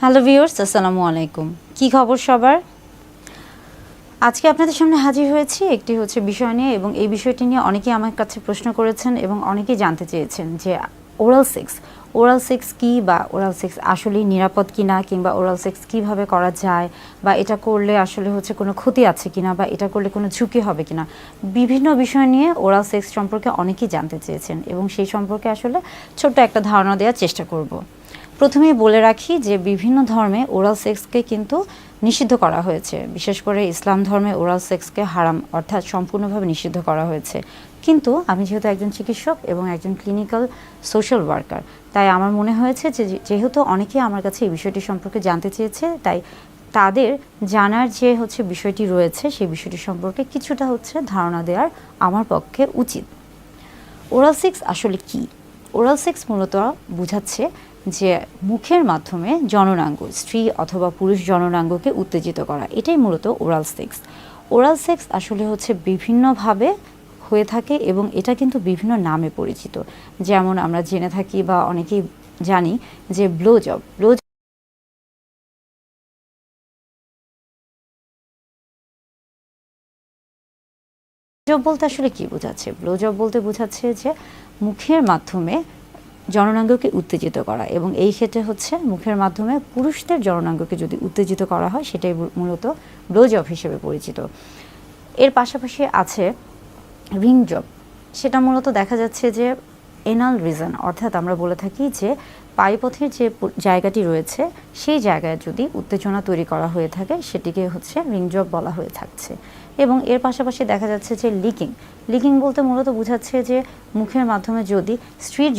Hello viewers, আসসালামু আলাইকুম। কি খবর সবার? আজকে আপনাদের সামনে হাজির হয়েছি একটি বিষয় নিয়ে, এবং এই বিষয়টি নিয়ে অনেকেই আমার কাছে প্রশ্ন করেছেন এবং অনেকেই জানতে চেয়েছেন যে ওরাল সেক্স কি, বা ওরাল সেক্স আসলেই নিরাপদ কিনা, কিংবা ওরাল সেক্স কিভাবে করা যায়, বা এটা করলে আসলে কোনো ক্ষতি আছে কিনা, বা এটা করলে কোনো ঝুঁকি হবে কিনা। বিভিন্ন বিষয় নিয়ে ওরাল সেক্স সম্পর্কে অনেকেই জানতে চেয়েছেন, এবং সেই সম্পর্কে আসলে ছোট্ট একটা ধারণা দেওয়ার চেষ্টা করব। প্রথমেই বলে রাখি যে বিভিন্ন ধর্মে ওরাল সেক্সকে কিন্তু নিষিদ্ধ করা হয়েছে। বিশেষ করে ইসলাম ধর্মে ওরাল সেক্সকে হারাম, অর্থাৎ সম্পূর্ণভাবে নিষিদ্ধ করা হয়েছে। কিন্তু আমি যেহেতু একজন চিকিৎসক এবং একজন ক্লিনিক্যাল সোশ্যাল ওয়ার্কার, তাই আমার মনে হয়েছে যে যেহেতু অনেকেই আমার কাছে এই বিষয়টি সম্পর্কে জানতে চেয়েছে, তাই তাদের জানার যে বিষয়টি রয়েছে সেই বিষয়টি সম্পর্কে কিছুটা ধারণা দেওয়ার আমার পক্ষে উচিত। ওরাল সেক্স আসলে কি? ওরাল সেক্স মূলত বোঝাচ্ছে যে মুখের মাধ্যমে জননাঙ্গ, স্ত্রী অথবা পুরুষ জননাঙ্গকে উত্তেজিত করা, এটাই মূলত ওরাল সেক্স। ওরাল সেক্স আসলে বিভিন্নভাবে হয়ে থাকে, এবং এটা কিন্তু বিভিন্ন নামে পরিচিত। যেমন আমরা জেনে থাকি বা অনেকেই জানি যে ব্লো জব বলতে আসলে কি বোঝাচ্ছে? ব্লো জব বলতে বোঝাচ্ছে যে মুখের মাধ্যমে জননাঙ্গকে উত্তেজিত করা, এবং এই ক্ষেত্রে মুখের মাধ্যমে পুরুষদের জননাঙ্গকে যদি উত্তেজিত করা হয়, সেটাই মূলত ব্লো জব হিসেবে পরিচিত। এর পাশাপাশি আছে রিং জব। সেটা মূলত দেখা যাচ্ছে যে এনাল রিজন, অর্থাৎ আমরা বলে থাকি যে পায়ুপথের যে জায়গাটি রয়েছে সেই জায়গায় যদি উত্তেজনা তৈরি করা হয়ে থাকে, সেটিকে রিং জব বলা হয়ে থাকছে। এবং এর পাশাপাশি দেখা যাচ্ছে যে লিকিং বলতে মূলত বোঝাচ্ছে যে মুখের মাধ্যমে যদি স্ত্রীর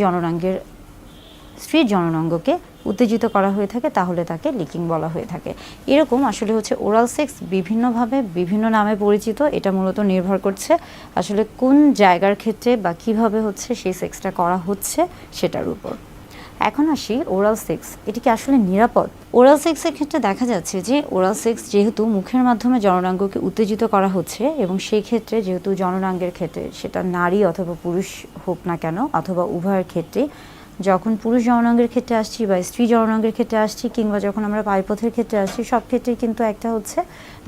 জননাঙ্গকে উত্তেজিত করা হয়ে থাকে, তাহলে তাকে লিকিং বলা হয়ে থাকে। এরকম আসলে ওরাল সেক্স বিভিন্নভাবে বিভিন্ন নামে পরিচিত। এটা মূলত নির্ভর করছে আসলে কোন জায়গার ক্ষেত্রে বা কিভাবে সেই সেক্সটা করা হচ্ছে সেটার উপর। এখন আসি ওরাল সেক্স, এটি কি আসলে নিরাপদ? ওরাল সেক্সের ক্ষেত্রে দেখা যাচ্ছে যে ওরাল সেক্স যেহেতু মুখের মাধ্যমে জননাঙ্গকে উত্তেজিত করা হচ্ছে, এবং সেই ক্ষেত্রে যেহেতু জননাঙ্গের ক্ষেত্রে সেটা নারী অথবা পুরুষ হোক না কেন, অথবা উভয়ের ক্ষেত্রে, যখন পুরুষ জননাঙ্গের ক্ষেত্রে আসছি বা স্ত্রী জননাঙ্গের ক্ষেত্রে আসছি, কিংবা যখন আমরা পায়ুপথের ক্ষেত্রে আসছি, সব ক্ষেত্রেই কিন্তু একটা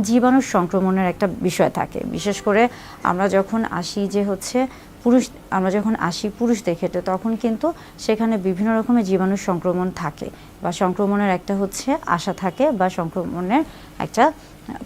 জীবাণুর সংক্রমণের একটা বিষয় থাকে। বিশেষ করে আমরা যখন আসি পুরুষদের ক্ষেত্রে, তখন কিন্তু সেখানে বিভিন্ন রকমের জীবাণুর সংক্রমণ থাকে, বা সংক্রমণের একটা আশা থাকে, বা সংক্রমণের একটা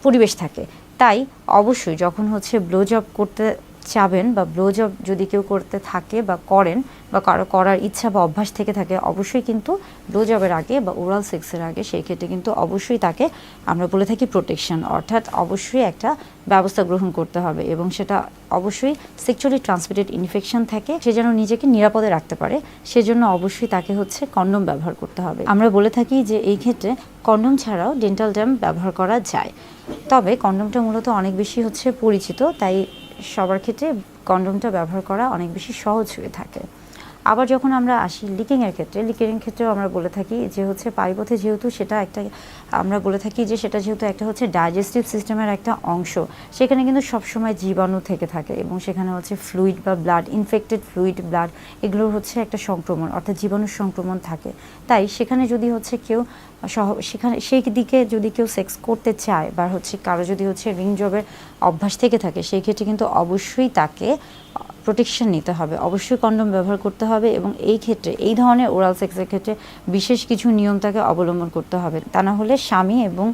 পরিবেশ থাকে। তাই অবশ্যই যখন ব্লো জব করতে চাবেন, বা ব্লো জব যদি কেউ করতে থাকে বা করেন, বা কারো করার ইচ্ছা বা অভ্যাস থেকে থাকে, অবশ্যই কিন্তু ব্লো জবের আগে বা ওরাল সেক্সের আগে সেই ক্ষেত্রে কিন্তু অবশ্যই তাকে আমরা বলে থাকি প্রোটেকশন, অর্থাৎ অবশ্যই একটা ব্যবস্থা গ্রহণ করতে হবে, এবং সেটা অবশ্যই সেক্সুয়ালি ট্রান্সমিটেড ইনফেকশন থাকে, সে যেন নিজেকে নিরাপদে রাখতে পারে, সেজন্য অবশ্যই তাকে কন্ডোম ব্যবহার করতে হবে। আমরা বলে থাকি যে এই ক্ষেত্রে কন্ডোম ছাড়াও ডেন্টাল ড্যাম ব্যবহার করা যায়, তবে কন্ডোমটা মূলত অনেক বেশি পরিচিত, তাই সবার ক্ষেত্রে কন্ডোমটা ব্যবহার করা অনেক বেশি সহজ হয়ে থাকে। আবার যখন আমরা আসি লিকিংয়ের ক্ষেত্রেও আমরা বলে থাকি যে পায়ুপথে যেহেতু সেটা একটা, আমরা বলে থাকি যে সেটা যেহেতু একটা ডাইজেস্টিভ সিস্টেমের একটা অংশ, সেখানে কিন্তু সবসময় জীবাণু থেকে থাকে, এবং সেখানে ফ্লুইড বা ব্লাড, ইনফেক্টেড ফ্লুইড ব্লাড, এগুলোর একটা সংক্রমণ, অর্থাৎ জীবাণুর সংক্রমণ থাকে। তাই সেখানে যদি কেউ সেই দিকে যদি কেউ সেক্স করতে চায়, বা কারো যদি রিং জবের অভ্যাস থেকে থাকে, সেই ক্ষেত্রে কিন্তু অবশ্যই তাকে প্রোটেকশন নিতে হবে, অবশ্যই কন্ডোম ব্যবহার করতে হবে, এবং এই ক্ষেত্রে এই ধরনের ওরাল সেক্সের ক্ষেত্রে বিশেষ কিছু নিয়ম তাকে অবলম্বন করতে হবে, তা না হলে স্বামী এবং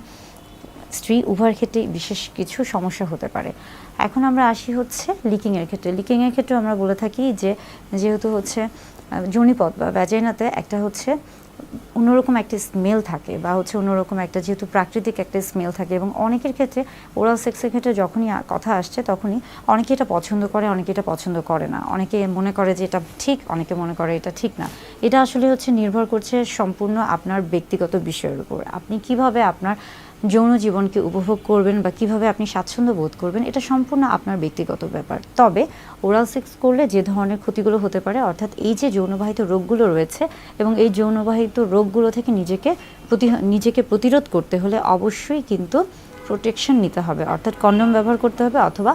স্ত্রী উভয়ের ক্ষেত্রে বিশেষ কিছু সমস্যা হতে পারে। এখন আমরা আসি লিকিংয়ের ক্ষেত্রে আমরা বলে থাকি যে যেহেতু যোনিপথ বা ভ্যাজাইনাতে একটা অন্যরকম একটা স্মেল থাকে, বা অন্যরকম একটা যেহেতু প্রাকৃতিক একটা স্মেল থাকে, এবং অনেকের ক্ষেত্রে ওরাল সেক্সের ক্ষেত্রে যখনই কথা আসছে, তখনই অনেকে এটা পছন্দ করে, অনেকে এটা পছন্দ করে না, অনেকে মনে করে যে এটা ঠিক, অনেকে মনে করে এটা ঠিক না। এটা আসলে নির্ভর করছে সম্পূর্ণ আপনার ব্যক্তিগত বিষয়ের উপর। আপনি কিভাবে আপনার যৌন জীবনকে উপভোগ করবেন, বা কিভাবে আপনি স্বাচ্ছন্দ্য বোধ করবেন, এটা সম্পূর্ণ আপনার ব্যক্তিগত ব্যাপার। তবে ওরাল সেক্স করলে যে ধরনের ক্ষতিগুলো হতে পারে, অর্থাৎ এই যে যৌনবাহিত রোগগুলো রয়েছে, এবং এই যৌনবাহিত রোগগুলো থেকে নিজেকে প্রতিরোধ করতে হলে অবশ্যই কিন্তু প্রোটেকশন নিতে হবে, অর্থাৎ কন্ডোম ব্যবহার করতে হবে, অথবা